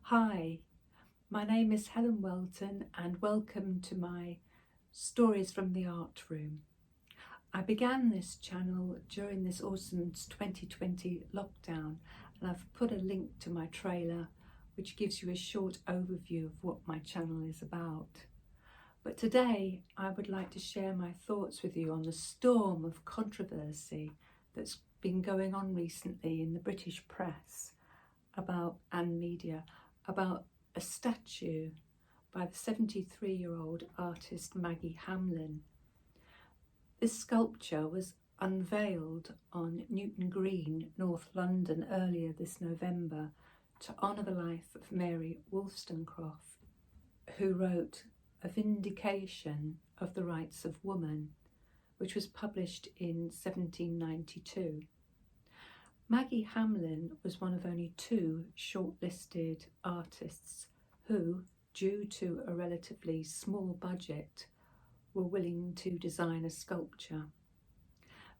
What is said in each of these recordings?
Hi, my name is Helen Welton and welcome to my Stories from the Art Room. I began this channel during this autumn's 2020 lockdown, and I've put a link to my trailer which gives you a short overview of what my channel is about. But today I would like to share my thoughts with you on the storm of controversy that's been going on recently in the British press and media about a statue by the 73-year-old artist Maggie Hambling. This sculpture was unveiled on Newton Green, North London, earlier this November to honour the life of Mary Wollstonecraft, who wrote A Vindication of the Rights of Woman, which was published in 1792. Maggie Hambling was one of only two shortlisted artists who, due to a relatively small budget, were willing to design a sculpture.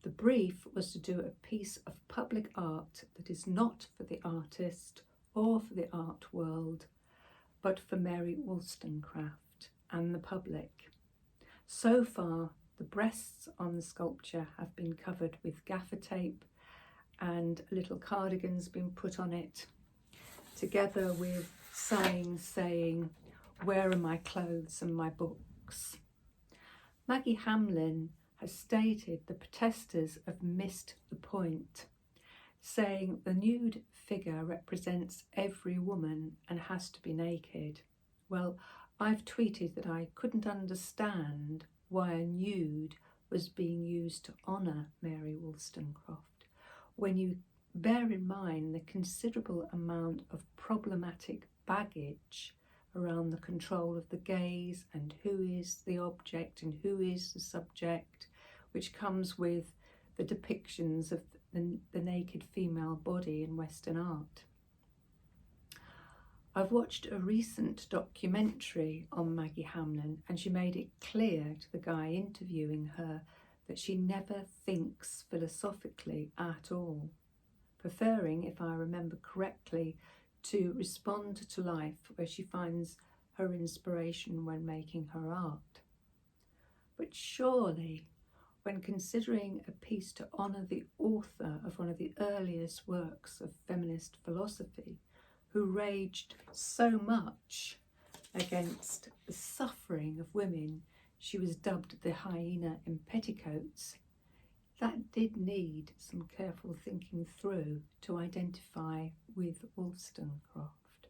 The brief was to do a piece of public art that is not for the artist or for the art world, but for Mary Wollstonecraft and the public. So far, the breasts on the sculpture have been covered with gaffer tape, and a little cardigan's been put on it, together with signs saying, "Where are my clothes and my books?" Maggie Hambling has stated the protesters have missed the point, saying the nude figure represents every woman and has to be naked. Well, I've tweeted that I couldn't understand why a nude was being used to honour Mary Wollstonecraft, when you bear in mind the considerable amount of problematic baggage around the control of the gaze and who is the object and who is the subject, which comes with the depictions of the naked female body in Western art. I've watched a recent documentary on Maggie Hambling, and she made it clear to the guy interviewing her that she never thinks philosophically at all, preferring, if I remember correctly, to respond to life where she finds her inspiration when making her art. But surely, when considering a piece to honour the author of one of the earliest works of feminist philosophy, who raged so much against the suffering of women, she was dubbed the hyena in petticoats, that did need some careful thinking through to identify with Wollstonecraft.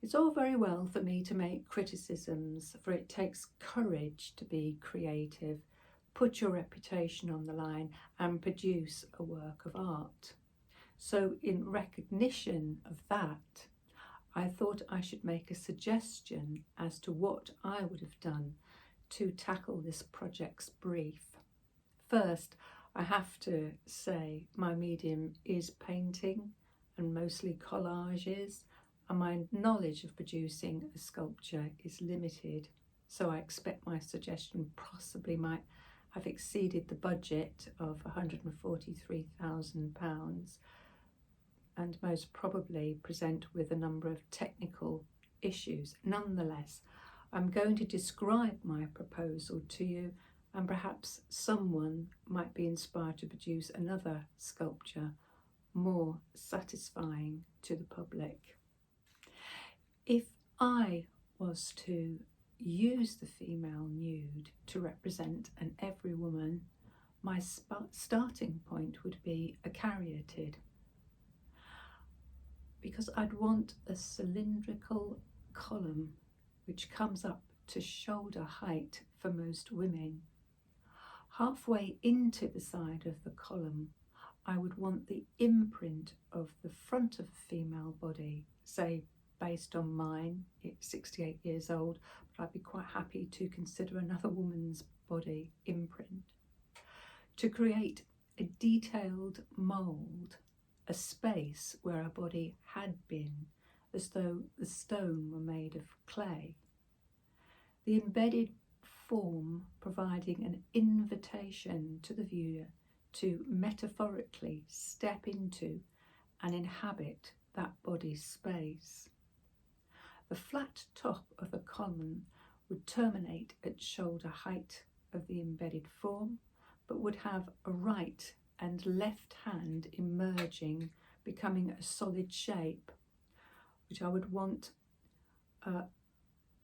It's all very well for me to make criticisms, for it takes courage to be creative, put your reputation on the line and produce a work of art. So in recognition of that, I thought I should make a suggestion as to what I would have done to tackle this project's brief. First, I have to say my medium is painting and mostly collages, and my knowledge of producing a sculpture is limited, so I expect my suggestion possibly might have exceeded the budget of £143,000 and most probably present with a number of technical issues. Nonetheless, I'm going to describe my proposal to you, and perhaps someone might be inspired to produce another sculpture more satisfying to the public. If I was to use the female nude to represent an every woman, my starting point would be a caryatid, because I'd want a cylindrical column which comes up to shoulder height for most women. Halfway into the side of the column, I would want the imprint of the front of the female body, say based on mine, it's 68 years old, but I'd be quite happy to consider another woman's body imprint, to create a detailed mould, a space where a body had been, as though the stone were made of clay. The embedded form providing an invitation to the viewer to metaphorically step into and inhabit that body's space. The flat top of a column would terminate at shoulder height of the embedded form, but would have a right and left hand emerging, becoming a solid shape, which I would want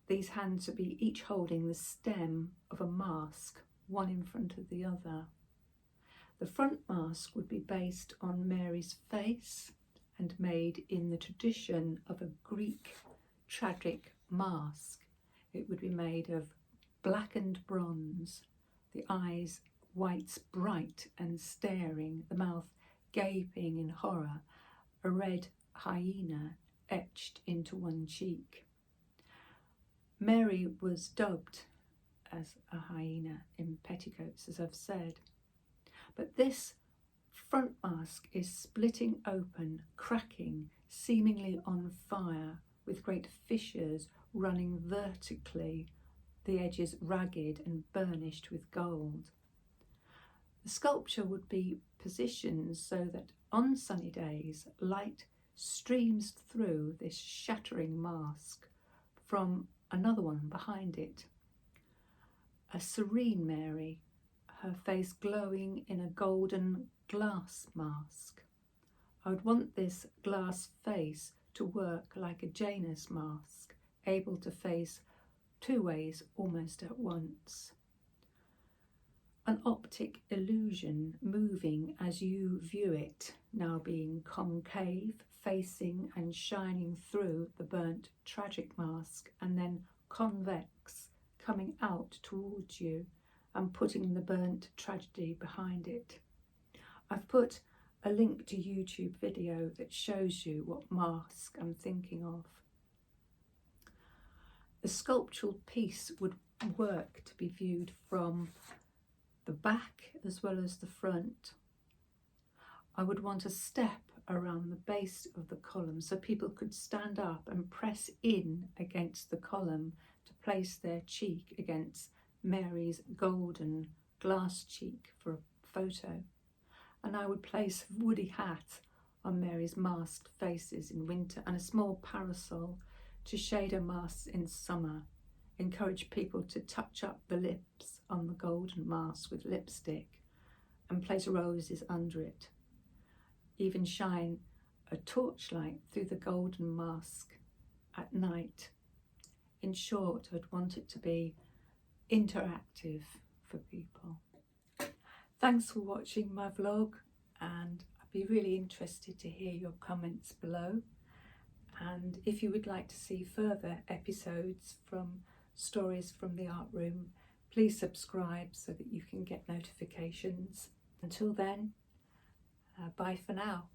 these hands to be each holding the stem of a mask, one in front of the other. The front mask would be based on Mary's face and made in the tradition of a Greek tragic mask. It would be made of blackened bronze, the eyes whites bright and staring, the mouth gaping in horror, a red hyena etched into one cheek. Mary was dubbed as a hyena in petticoats, as I've said. But this front mask is splitting open, cracking, seemingly on fire, with great fissures running vertically, the edges ragged and burnished with gold. The sculpture would be positioned so that on sunny days light streams through this shattering mask from another one behind it. A serene Mary, her face glowing in a golden glass mask. I would want this glass face to work like a Janus mask, able to face two ways almost at once. An optic illusion moving as you view it, now being concave, facing and shining through the burnt tragic mask, and then convex, coming out towards you and putting the burnt tragedy behind it. I've put a link to YouTube video that shows you what mask I'm thinking of. The sculptural piece would work to be viewed from the back as well as the front. I would want a step around the base of the column so people could stand up and press in against the column to place their cheek against Mary's golden glass cheek for a photo. And I would place a woody hat on Mary's masked faces in winter and a small parasol to shade her masks in summer. Encourage people to touch up the lips on the golden mask with lipstick and place roses under it. Even shine a torchlight through the golden mask at night. In short, I'd want it to be interactive for people. Thanks for watching my vlog, and I'd be really interested to hear your comments below. And if you would like to see further episodes from Stories from the Art Room, please subscribe so that you can get notifications. Until then, bye for now.